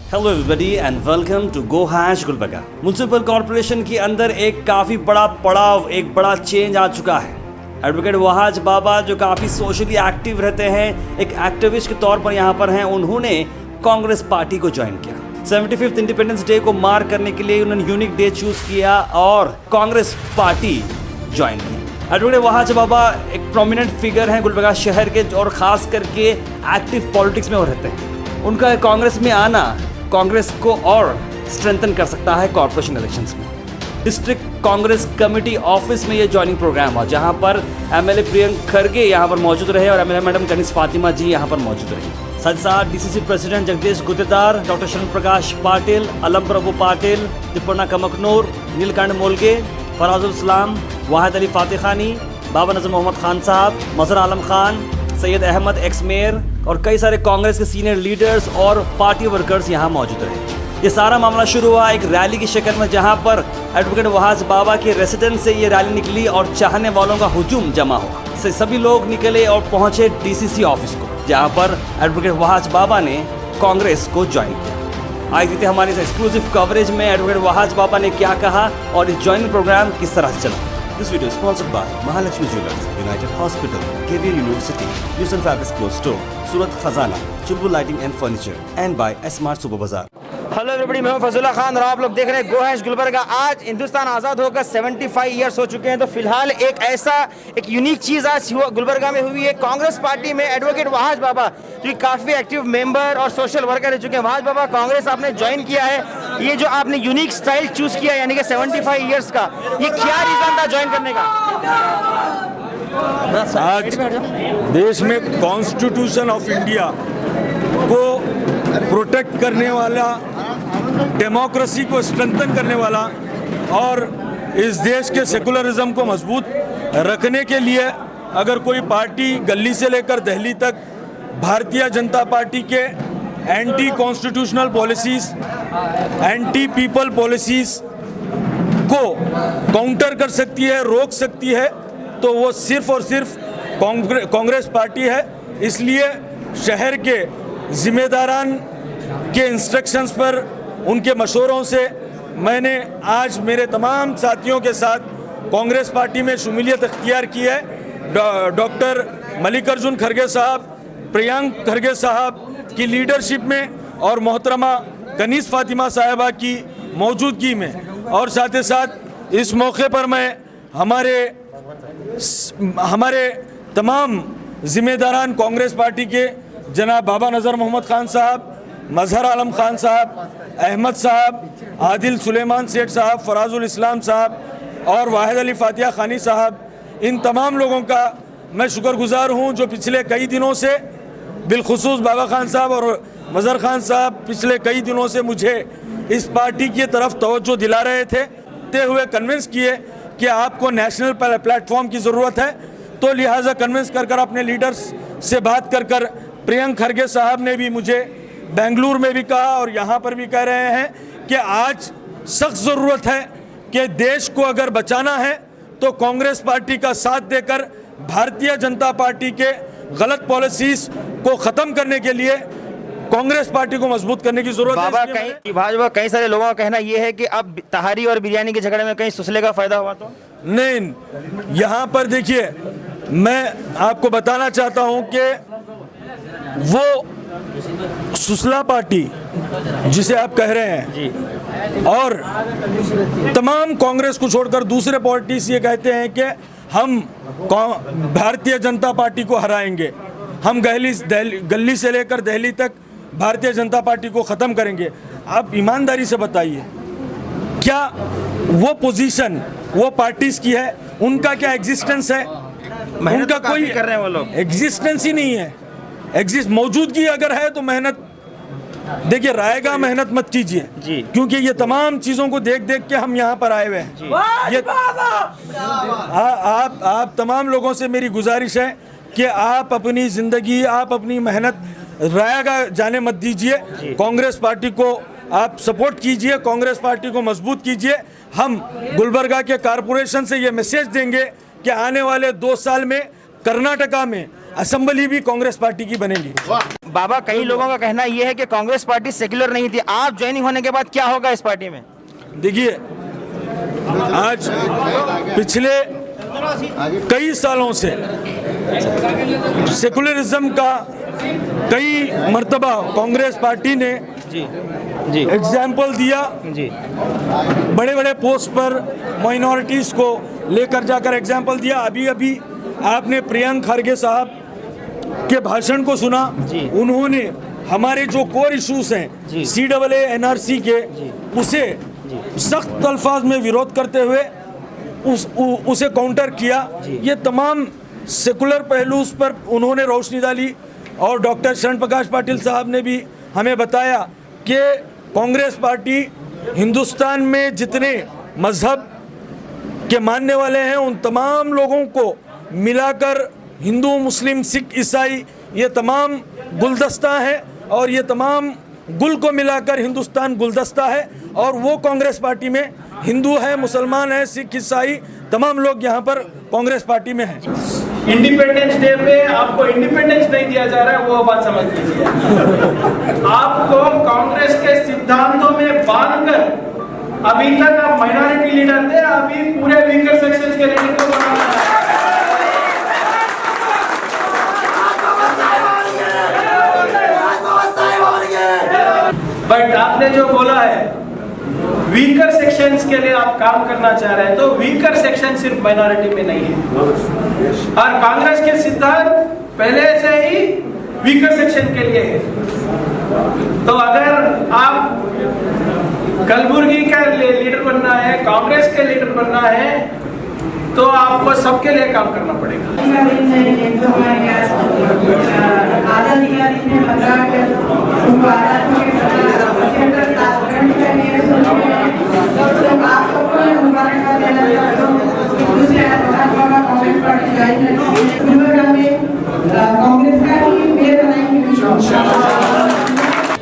Hello everybody and welcome to go hash Gulbarga. Municipal corporation के अंदर एक काफ़ी बड़ा पड़ाव, एक बड़ा चेंज आ चुका है। एडवोकेट वहाज बाबा जो काफ़ी सोशली एक्टिव रहते हैं, एक एक्टिविस्ट के तौर पर यहाँ पर हैं, उन्होंने कांग्रेस पार्टी को ज्वाइन किया। 75th इंडिपेंडेंस डे को मार्क करने के लिए उन्होंने यूनिक डे चूज किया और कांग्रेस पार्टी ज्वाइन की। एडवोकेट वहाज बाबा एक प्रोमिनेंट फिगर हैं गुलबर्गा शहर के और ख़ास करके एक्टिव पॉलिटिक्स में वो रहते हैं। उनका कांग्रेस में आना कांग्रेस को और स्ट्रेंथन कर सकता है कॉर्पोरेशन इलेक्शंस में। डिस्ट्रिक्ट कांग्रेस कमेटी ऑफिस में ये ज्वाइनिंग प्रोग्राम हुआ, जहां पर एमएलए प्रियंक खरगे यहां पर मौजूद रहे और एमएलए मैडम कनिष्ठ फातिमा जी यहां पर मौजूद रही। साथ साथ डीसीसी प्रेसिडेंट जगदीश गुदेदार, डॉक्टर शरण प्रकाश पाटिल, अलम प्रभु पाटिल, तिप्पण्णा कमकनूर, नीलकंठ मोलगे, फराजुल इस्लाम, वाहिद अली फातेखानी, बाबा नजर मोहम्मद खान साहब, मजहर आलम खान, सैयद अहमद एक्स मेयर और कई सारे कांग्रेस के सीनियर लीडर्स और पार्टी वर्कर्स यहाँ मौजूद रहे। ये सारा मामला शुरू हुआ एक रैली की शक्ल में, जहाँ पर एडवोकेट वहाज बाबा के रेसिडेंस से ये रैली निकली और चाहने वालों का हुजूम जमा हुआ। से सभी लोग निकले और पहुंचे डीसीसी ऑफिस को, जहाँ पर एडवोकेट वहाज बाबा ने कांग्रेस को ज्वाइन किया। आज देखते हमारी इस एक्सक्लूसिव कवरेज में एडवोकेट वहाज बाबा ने क्या कहा और इस ज्वाइनिंग प्रोग्राम किस तरह से चला। This video is sponsored by Mahalakshmi Jewelers, United Hospital, KVR University, Lucent Fabrics Clothes Store, Surat Khazana, Chulbul Lighting and Furniture, and by Smart Super Bazaar. Hello everybody, मैं हूं फजलुल्लाह खान और आप लोग देख रहे हैं गो हैश गुलबर्गा। आज हिंदुस्तान आज़ाद होकर 75 ईयर्स हो चुके हैं, तो फिलहाल एक यूनिक चीज़ आज गुलबर्गा में हुई है। कांग्रेस पार्टी में एडवोकेट वहाज बाबा जो काफ़ी एक्टिव मेंबर और सोशल वर्कर रह चुके हैं। वहाज बाबा, कांग्रेस आपने ज्वाइन किया है, ये जो आपने यूनिक स्टाइल चूज़ किया यानी कि 75 ईयर्स का, ये क्या रीज़न था ज्वाइन करने का? आज देश में कॉन्स्टिट्यूशन ऑफ इंडिया को प्रोटेक्ट करने वाला, डेमोक्रेसी को स्ट्रेंथन करने वाला और इस देश के सेकुलरिज्म को मजबूत रखने के लिए अगर कोई पार्टी गली से लेकर दिल्ली तक भारतीय जनता पार्टी के anti constitutional policies, anti people policies को काउंटर कर सकती है, रोक सकती है, तो वो सिर्फ और सिर्फ कांग्रेस पार्टी है। इसलिए शहर के जिम्मेदारान के इंस्ट्रक्शंस पर, उनके मशवरों से मैंने आज मेरे तमाम साथियों के साथ कांग्रेस पार्टी में शुमूलियत अख्तियार की है। डॉक्टर मल्लिकार्जुन खड़गे साहब, प्रियंक खरगे साहब की लीडरशिप में और मोहतरमा कनिष्ठ फातिमा साहिबा की मौजूदगी में, और साथ ही साथ इस मौके पर मैं हमारे तमाम जिम्मेदारान कांग्रेस पार्टी के जनाब बाबा नज़र मोहम्मद खान साहब, मजहर आलम खान साहब, अहमद साहब, आदिल सुलेमान सेठ साहब, फराजुल इस्लाम साहब और वाहिद अली फातिया खानी साहब, इन तमाम लोगों का मैं शुक्रगुजार हूं जो पिछले कई दिनों से, बिलखुसूस बाबा खान साहब और मजहर खान साहब पिछले कई दिनों से मुझे इस पार्टी की तरफ तवज्जो दिला रहे थे, ते हुए कन्विंस किए कि आपको नेशनल प्लेटफॉर्म की ज़रूरत है। तो लिहाजा कन्विंस कर अपने लीडर्स से बात कर प्रियंक खरगे साहब ने भी मुझे बेंगलुरु में भी कहा और यहाँ पर भी कह रहे हैं कि आज सख्त ज़रूरत है कि देश को अगर बचाना है तो कांग्रेस पार्टी का साथ देकर भारतीय जनता पार्टी के गलत पॉलिसीज़ को ख़त्म करने के लिए कांग्रेस पार्टी को मजबूत करने की जरूरत है। भाजपा कई सारे लोगों का कहना यह है कि अब तहारी और बिरयानी के झगड़े में कहीं सुसले का फायदा हुआ तो नहीं। यहाँ पर देखिए, मैं आपको बताना चाहता हूँ कि वो सुसला पार्टी जिसे आप कह रहे हैं जी, और तमाम कांग्रेस को छोड़कर दूसरे पार्टीज ये कहते हैं कि हम भारतीय जनता पार्टी को हराएंगे, हम गली से लेकर दिल्ली तक भारतीय जनता पार्टी को ख़त्म करेंगे। आप ईमानदारी से बताइए, क्या वो पोजीशन वो पार्टीज की है? उनका क्या एग्जिस्टेंस है? उनका कोई कर रहे हैं वो लोग, एग्जिस्टेंस ही नहीं है। मौजूदगी अगर है तो मेहनत, देखिए रायगा मेहनत मत कीजिए, क्योंकि ये तमाम चीज़ों को देख देख के हम यहाँ पर आए हुए हैं। ये आप तमाम लोगों से मेरी गुजारिश है कि आप अपनी ज़िंदगी, आप अपनी मेहनत रायगा जाने मत दीजिए। कांग्रेस पार्टी को आप सपोर्ट कीजिए, कांग्रेस पार्टी को मजबूत कीजिए। हम गुलबर्गा के कारपोरेशन से ये मैसेज देंगे कि आने वाले 2 साल में कर्नाटका में असेंबली भी कांग्रेस पार्टी की बनेगी। बाबा, कई लोगों का कहना यह है कि कांग्रेस पार्टी सेक्युलर नहीं थी, आप ज्वाइनिंग होने के बाद क्या होगा इस पार्टी में? देखिए, आज पिछले कई सालों से सेकुलरिज्म का कई मर्तबा कांग्रेस पार्टी ने जी एग्जाम्पल दिया। जी बड़े बड़े पोस्ट पर माइनॉरिटीज़ को लेकर जाकर एग्जाम्पल दिया। अभी अभी आपने प्रियंक खरगे साहब के भाषण को सुना। जी। उन्होंने हमारे जो कोर इश्यूज हैं जी। CAA NRC के, उसे सख्त अल्फाज में विरोध करते हुए उसे काउंटर किया। ये तमाम सेकुलर पहलूज पर उन्होंने रोशनी डाली। और डॉक्टर शरण प्रकाश पाटिल साहब ने भी हमें बताया कि कांग्रेस पार्टी हिंदुस्तान में जितने मजहब के मानने वाले हैं उन तमाम लोगों को मिलाकर, हिंदू मुस्लिम सिख ईसाई, ये तमाम गुलदस्ता है और ये तमाम गुल को मिलाकर हिंदुस्तान गुलदस्ता है। और वो कांग्रेस पार्टी में हिंदू है, मुसलमान है, सिख ईसाई, तमाम लोग यहाँ पर कांग्रेस पार्टी में हैं। इंडिपेंडेंस डे पे आपको इंडिपेंडेंस नहीं दिया जा रहा है, वो बात समझ लीजिए। आपको कांग्रेस के सिद्धांतों में बांधकर अभी तक आप माइनॉरिटी लीडर थे, अभी पूरे वीकर सेक्शंस के लीडर को बनाना है। बट आपने जो बोला है वीकर सेक्शंस के लिए आप काम करना चाह रहे हैं, तो वीकर सेक्शन सिर्फ माइनॉरिटी में नहीं है। और कांग्रेस के सिद्धांत पहले से ही वीकर सेक्शन के लिए है। तो अगर आप कलबुर्गी का लीडर बनना है, कांग्रेस के लीडर बनना है, तो आपको सबके लिए काम करना पड़ेगा।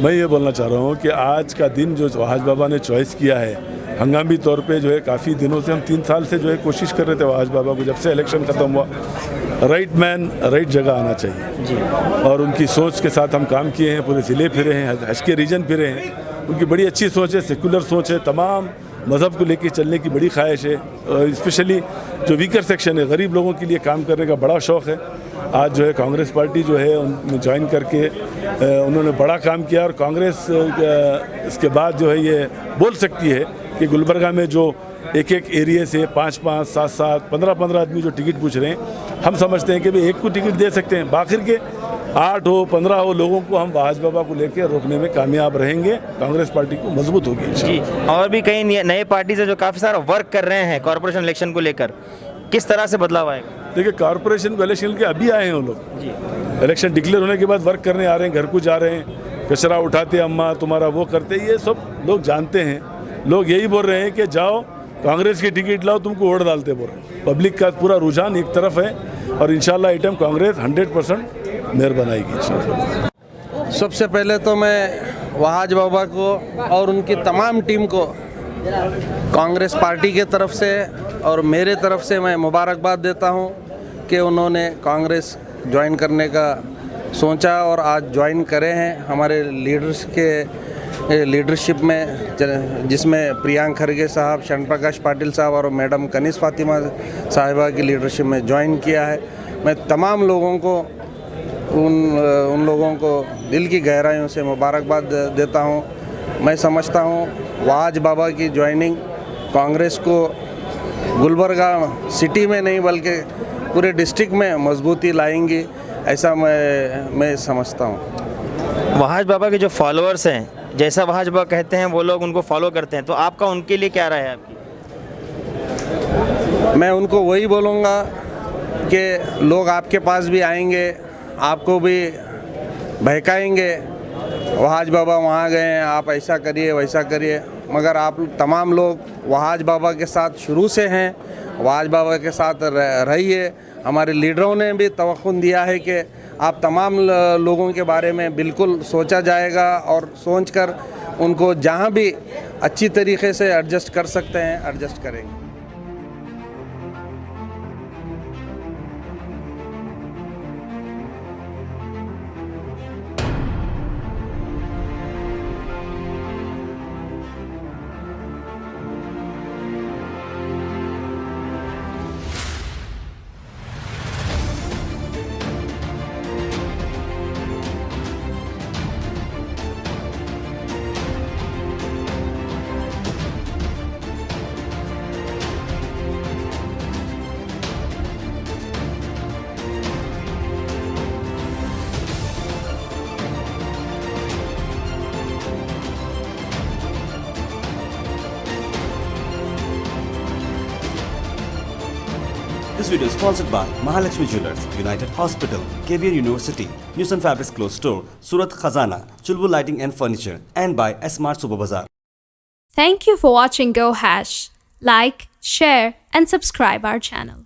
मैं ये बोलना चाह रहा हूँ कि आज का दिन जो वहाज बाबा ने चॉइस किया है, हंगामी तौर पे जो है काफ़ी दिनों से, हम 3 साल से जो है कोशिश कर रहे थे वहाज बाबा को, जब से इलेक्शन ख़त्म हुआ, राइट मैन राइट जगह आना चाहिए जी। और उनकी सोच के साथ हम काम किए हैं, पूरे ज़िले फिरे हैं, हज के रीजन फिरे हैं। उनकी बड़ी अच्छी सोच है, सेकुलर सोच है, तमाम मज़हब को लेके चलने की बड़ी ख्वाहिश है। और स्पेशली जो वीकर सेक्शन है, गरीब लोगों के लिए काम करने का बड़ा शौक़ है। आज जो है कांग्रेस पार्टी जो है उनमें ज्वाइन करके उन्होंने बड़ा काम किया। और कांग्रेस इसके बाद जो है ये बोल सकती है कि गुलबर्गा में जो एक एरिया से 5-5, 7-7, 15-15 आदमी जो टिकट पूछ रहे हैं, हम समझते हैं कि भाई एक को टिकट दे सकते हैं, बाकी के 8 हो 15 हो लोगों को हम वहाज बाबा को लेकर रोकने में कामयाब रहेंगे। कांग्रेस पार्टी को मजबूत होगी जी। और भी कई नए पार्टी से जो काफ़ी सारा वर्क कर रहे हैं कॉर्पोरेशन इलेक्शन को लेकर, किस तरह से बदलाव आएगा? देखिए, कॉर्पोरेशन को इलेक्शन के अभी आए हैं वो लोग जी। इलेक्शन डिक्लेयर होने के बाद वर्क करने आ रहे हैं, घर को जा रहे हैं, कचरा उठाते, अम्मा तुम्हारा वो करते, ये सब लोग जानते हैं। लोग यही बोल रहे हैं कि जाओ कांग्रेस की टिकट लाओ, तुमको वोट डालते बोल रहे हैं। पब्लिक का पूरा रुझान एक तरफ है और इंशाल्लाह आइटम कांग्रेस 100% मेयर बनाएगी इंशाल्लाह। सबसे पहले तो मैं वहाज बाबा को और उनकी तमाम टीम को कांग्रेस पार्टी के तरफ से और मेरे तरफ से मैं मुबारकबाद देता हूं कि उन्होंने कांग्रेस ज्वाइन करने का सोचा और आज ज्वाइन करे हैं हमारे लीडर्स के लीडरशिप में, जिसमें प्रियंक खरगे साहब, शरण प्रकाश पाटिल साहब और मैडम कनीज़ फातिमा साहिबा की लीडरशिप में ज्वाइन किया है। मैं तमाम लोगों को उन लोगों को दिल की गहराइयों से मुबारकबाद देता हूं। मैं समझता हूं वहाज बाबा की ज्वाइनिंग कांग्रेस को गुलबर्गा सिटी में नहीं बल्कि पूरे डिस्ट्रिक्ट में मजबूती लाएंगी, ऐसा मैं समझता हूं। वहाज बाबा के जो फॉलोअर्स हैं, जैसा वहाज बाबा कहते हैं वो लोग उनको फॉलो करते हैं, तो आपका उनके लिए क्या राय है आपकी? मैं उनको वही बोलूँगा कि लोग आपके पास भी आएंगे, आपको भी बहकाएंगे, वहाज बाबा वहाँ गए हैं, आप ऐसा करिए वैसा करिए, मगर आप तमाम लोग वहाज बाबा के साथ शुरू से हैं, वहाज बाबा के साथ रहिए। हमारे लीडरों ने भी तवक्कुन दिया है कि आप तमाम लोगों के बारे में बिल्कुल सोचा जाएगा और सोचकर उनको जहाँ भी अच्छी तरीके से एडजस्ट कर सकते हैं एडजस्ट करेंगे। video is sponsored by Mahalakshmi Jewelers, United Hospital, KVR University, News and Fabrics Clothes Store, Surat Khazana, Chulbul Lighting and Furniture, and by Smart Super Bazaar. Thank you for watching Go Hash. Like, share, and subscribe our channel.